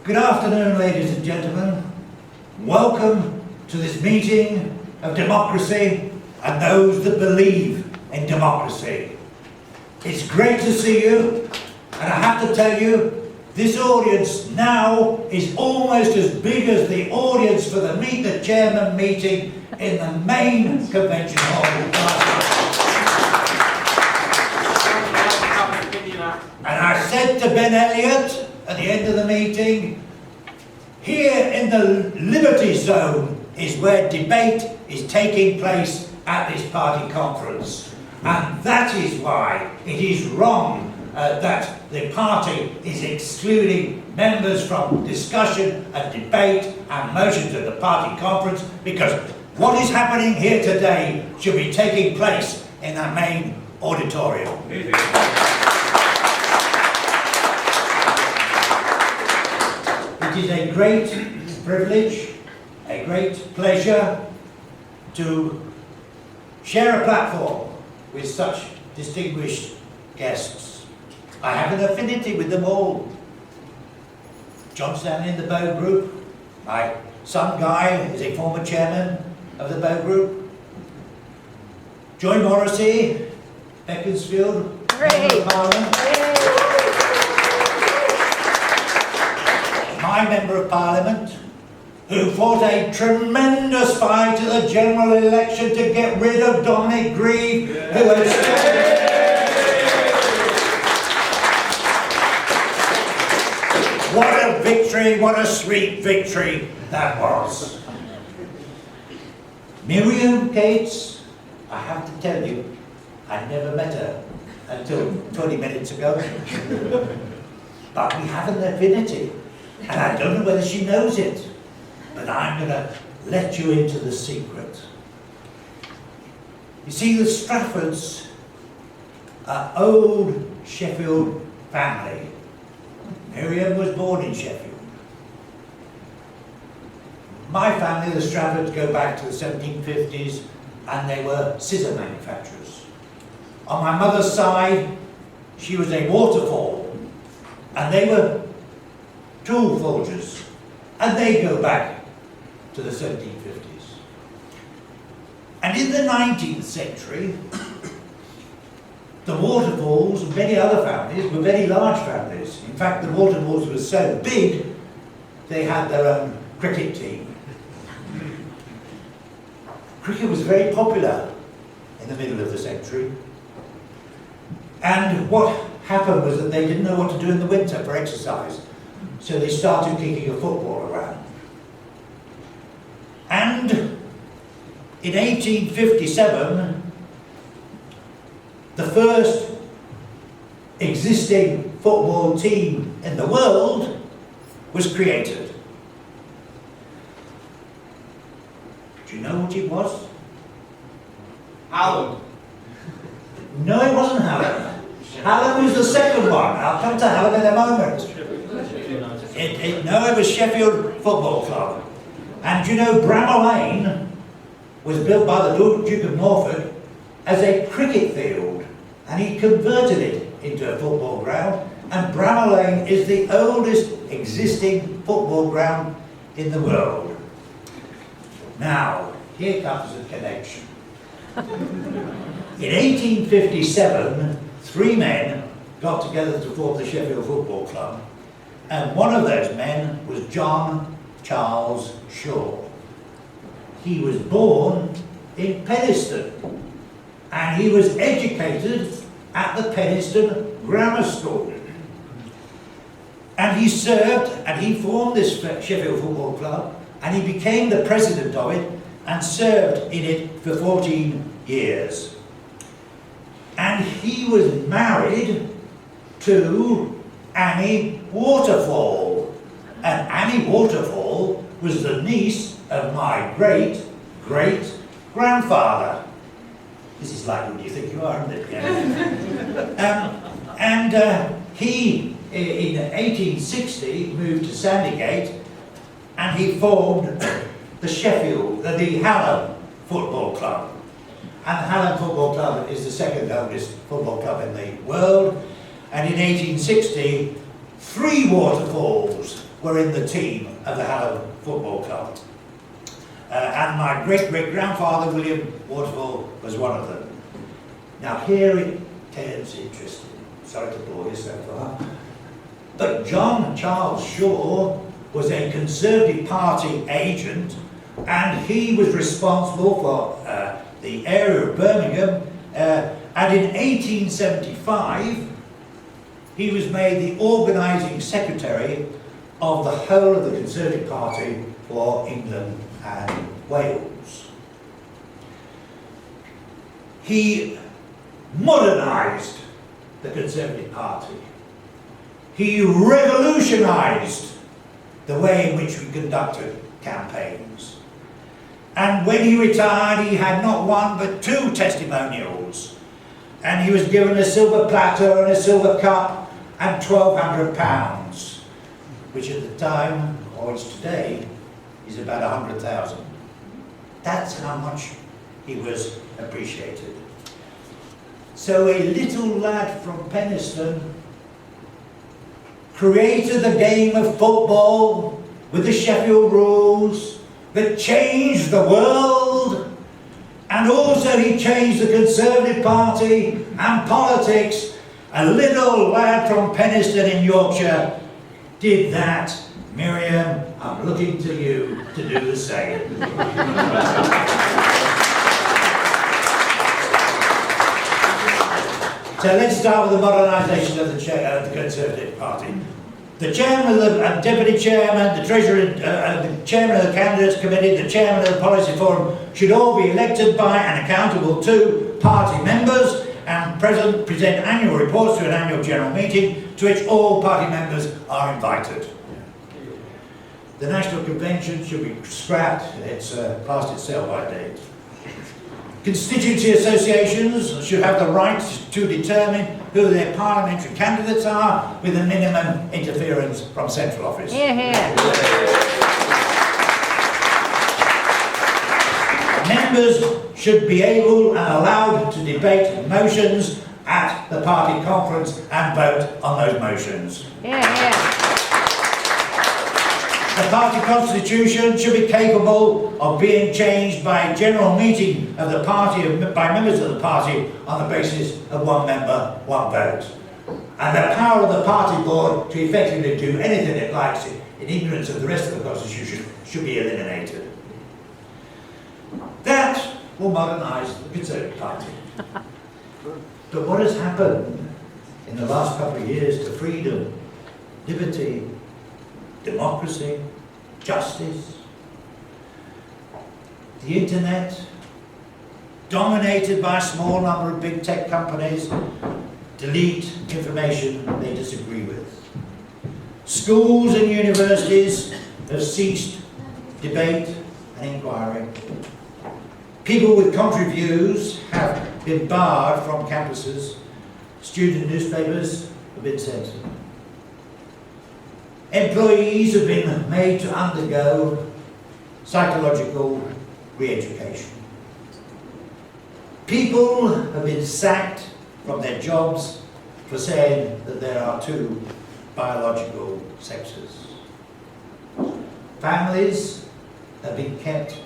Good afternoon, ladies and gentlemen. Welcome to this meeting of democracy and those that believe in democracy. It's great to see you, and I have to tell you, this audience now is almost as big as the audience for the Meet the Chairman meeting in the main convention hall. And I said to Ben Elliott at the end of the meeting, here in the Liberty Zone is where debate is taking place at this party conference. And that is why it is wrong that the party is excluding members from discussion and debate and motions at the party conference, because what is happening here today should be taking place in the main auditorium. It is a great privilege, a great pleasure to share a platform with such distinguished guests. I have an affinity with them all. John Stanley in the Bow Group, my son Guy is a former chairman of the Bow Group. Joy Morrissey, Beaconsfield, Member of Parliament. My Member of Parliament, who fought a tremendous fight at the general election to get rid of Dominic Grieve, who has... What a victory, what a sweet victory that was. Miriam Cates, I have to tell you, I never met her until 20 minutes ago. But we have an affinity, and I don't know whether she knows it, but I'm going to let you into the secret. You see, the Straffords are old Sheffield family. Miriam was born in Sheffield. My family, the Straffords, go back to the 1750s, and they were scissor manufacturers. On my mother's side, she was a waterfall, and they were tool forgers, and they go back to the 1750s. And in the 19th century, the Waterfalls and many other families were very large families. In fact, the Waterfalls were so big, they had their own cricket team. Cricket was very popular in the middle of the century. And what happened was that they didn't know what to do in the winter for exercise. So they started kicking a football around. And in 1857, the first existing football team in the world was created. Do you know what it was? Hallam. No, it wasn't Hallam. Hallam was the second one. I'll come to Hallam in a moment. No, it was Sheffield Football Club. And you know, Bramall Lane was built by the Duke of Norfolk as a cricket field, and he converted it into a football ground, and Bramall Lane is the oldest existing football ground in the world. Now, here comes the connection. In 1857, three men got together to form the Sheffield Football Club, and one of those men was John Charles Shaw. He was born in Penistone, and he was educated at the Penistone Grammar School. And he served, and he formed this Sheffield Football Club, and he became the president of it, and served in it for 14 years. And he was married to Annie Waterfall. And Annie Waterfall was the niece of my great-great-grandfather. This is like what you think you are, isn't it? Yeah. He, in 1860, moved to Sandygate, and he formed the Hallam Football Club. And the Hallam Football Club is the second oldest football club in the world. And in 1860, three Waterfalls were in the team of the Harrow Football Club. And my great-great-grandfather, William Waterfall, was one of them. Now here it turns interesting. Sorry to bore you so far. But John Charles Shaw was a Conservative Party agent, and he was responsible for the area of Birmingham, and in 1875 he was made the organising secretary of the whole of the Conservative Party for England and Wales. He modernised the Conservative Party. He revolutionised the way in which we conducted campaigns. And when he retired, he had not one but 2 testimonials. And he was given a silver platter and a silver cup and £1,200, which at the time, or it's today, is about 100,000. That's how much he was appreciated. So a little lad from Penistone created the game of football with the Sheffield rules that changed the world, and also he changed the Conservative Party and politics. A little lad from Penistone in Yorkshire did that. Miriam, I'm looking to you to do the same. So let's start with the modernisation of the Conservative Party. The chairman and deputy chairman, the treasurer, the chairman of the candidates committee, the chairman of the policy forum should all be elected by and accountable to party members and present annual reports to an annual general meeting to which all party members are invited. The National Convention should be scrapped. It's past its sell-by date. Constituency associations should have the right to determine who their parliamentary candidates are with a minimum interference from central office. Hear, hear. Members should be able and allowed to debate motions at the party conference and vote on those motions. Hear, hear. The party constitution should be capable of being changed by a general meeting of the party, by members of the party, on the basis of one member, one vote. And the power of the party board to effectively do anything it likes in ignorance of the rest of the constitution should be eliminated. That will modernise the Conservative Party. But what has happened in the last couple of years to freedom, liberty, democracy, justice? The internet, dominated by a small number of big tech companies, delete information they disagree with. Schools and universities have ceased debate and inquiry. People with contrary views have been barred from campuses. Student newspapers have been censored. Employees have been made to undergo psychological re-education. People have been sacked from their jobs for saying that there are 2 biological sexes. Families have been kept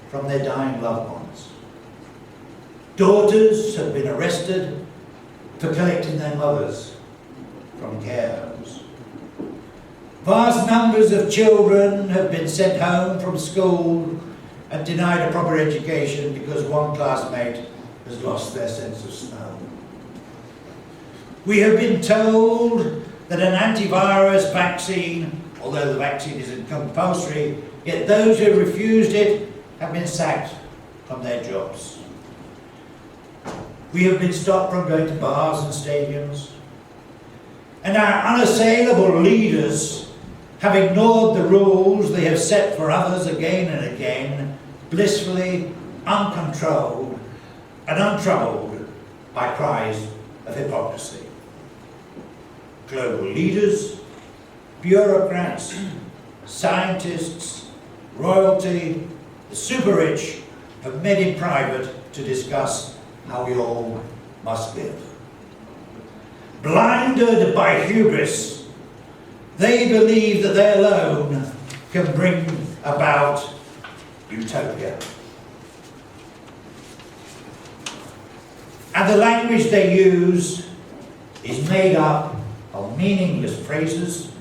from their dying loved ones. Daughters have been arrested for collecting their mothers from care homes. Vast numbers of children have been sent home from school and denied a proper education because one classmate has lost their sense of smell. We have been told that an antivirus vaccine, although the vaccine isn't compulsory, yet those who refused it have been sacked from their jobs. We have been stopped from going to bars and stadiums. And our unassailable leaders have ignored the rules they have set for others again and again, blissfully uncontrolled and untroubled by cries of hypocrisy. Global leaders, bureaucrats, scientists, royalty, the super rich have met in private to discuss how we all must live. Blinded by hubris, They believe that they alone can bring about utopia. And the language they use is made up of meaningless phrases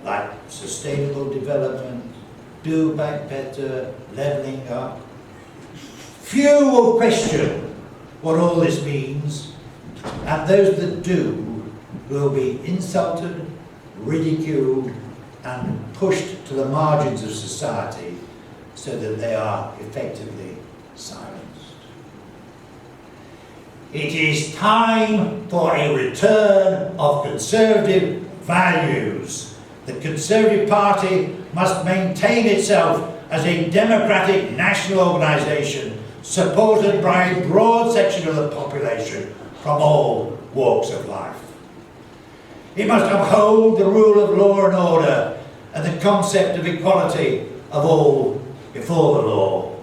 like sustainable development, build back better, levelling up. Few will question what all this means, and those that do will be insulted, ridiculed, and pushed to the margins of society so that they are effectively silenced. It is time for a return of conservative values. The Conservative Party must maintain itself as a democratic national organisation supported by a broad section of the population from all walks of life. It must uphold the rule of law and order and the concept of equality of all before the law.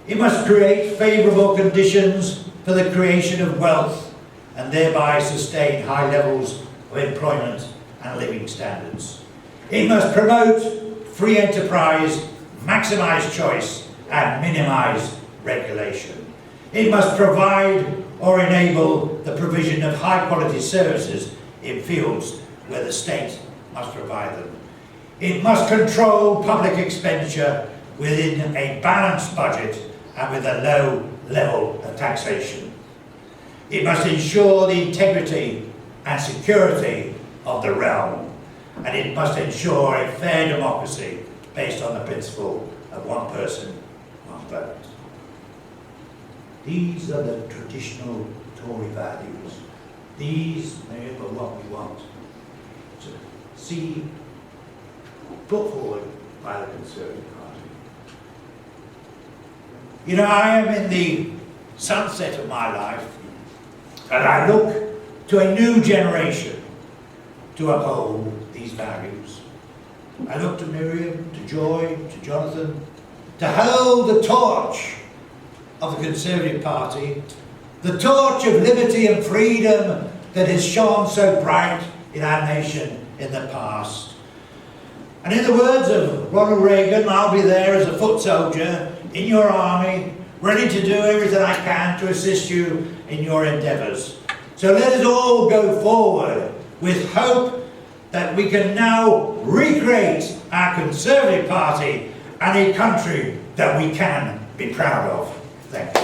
It must create favourable conditions for the creation of wealth and thereby sustain high levels of employment and living standards. It must promote free enterprise, maximise choice and minimise regulation. It must provide or enable the provision of high quality services in fields where the state must provide them. It must control public expenditure within a balanced budget and with a low level of taxation. It must ensure the integrity and security of the realm, and it must ensure a fair democracy based on the principle of one person, one vote. These are the traditional Tory values. These are what we want to see put forward by the Conservative Party. You know, I am in the sunset of my life, and I look to a new generation to uphold these values. I look to Miriam, to Joy, to Jonathan, to hold the torch of the Conservative Party, the torch of liberty and freedom that has shone so bright in our nation in the past. And in the words of Ronald Reagan, I'll be there as a foot soldier in your army, ready to do everything I can to assist you in your endeavours. So let us all go forward with hope that we can now recreate our Conservative Party and a country that we can be proud of. Thank you.